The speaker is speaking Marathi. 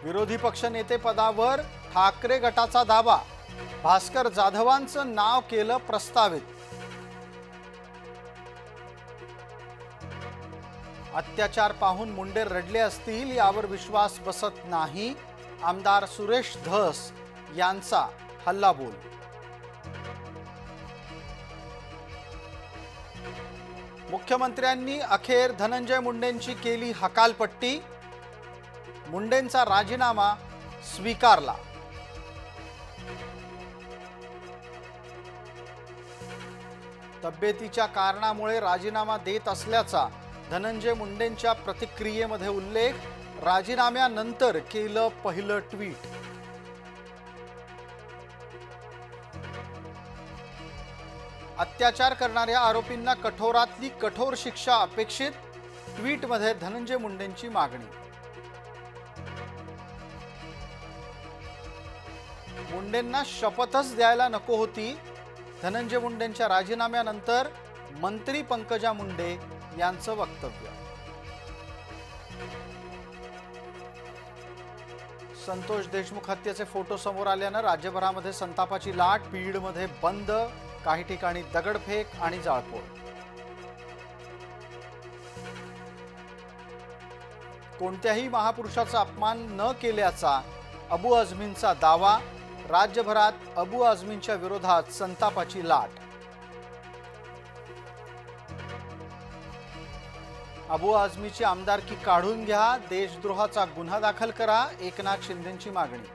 विरोधी पक्षनेते पदावर ठाकरे गटाचा दावा, भास्कर जाधवांचं नाव केलं प्रस्तावित। अत्याचार पाहून मुंडे रडले असतील यावर विश्वास बसत नाही, आमदार सुरेश धस यांचा हल्लाबोल। मुख्यमंत्र्यांनी अखेर धनंजय मुंडेंची केली हकालपट्टी, मुंडेंचा राजीनामा स्वीकारला। तब्येतीच्या कारणामुळे राजीनामा देत असल्याचा धनंजय मुंडेंच्या प्रतिक्रियेमध्ये उल्लेख, राजीनाम्यानंतर केलं पहिलं ट्विट। अत्याचार करणाऱ्या आरोपींना कठोरातली कठोर शिक्षा अपेक्षित, ट्विटमध्ये धनंजय मुंडेंची मागणी। मुंडेंना शपथच द्यायला नको होती, धनंजय मुंडेंच्या राजीनाम्यानंतर मंत्री पंकजा मुंडे यांचं वक्तव्य। संतोष देशमुख हत्येचे फोटो समोर आल्यानं राज्यभरामध्ये संतापाची लाट, बीडमध्ये बंद, काही ठिकाणी दगडफेक आणि जाळपोळ। कोणत्याही महापुरुषाचा अपमान न केल्याचा अबू आझमींचा दावा, राज्यभरात अबू आझमींच्या विरोधात संतापाची लाट। अबू आझमीची आमदारकी काढून घ्या, देशद्रोहाचा गुन्हा दाखल करा, एकनाथ शिंदेंची मागणी।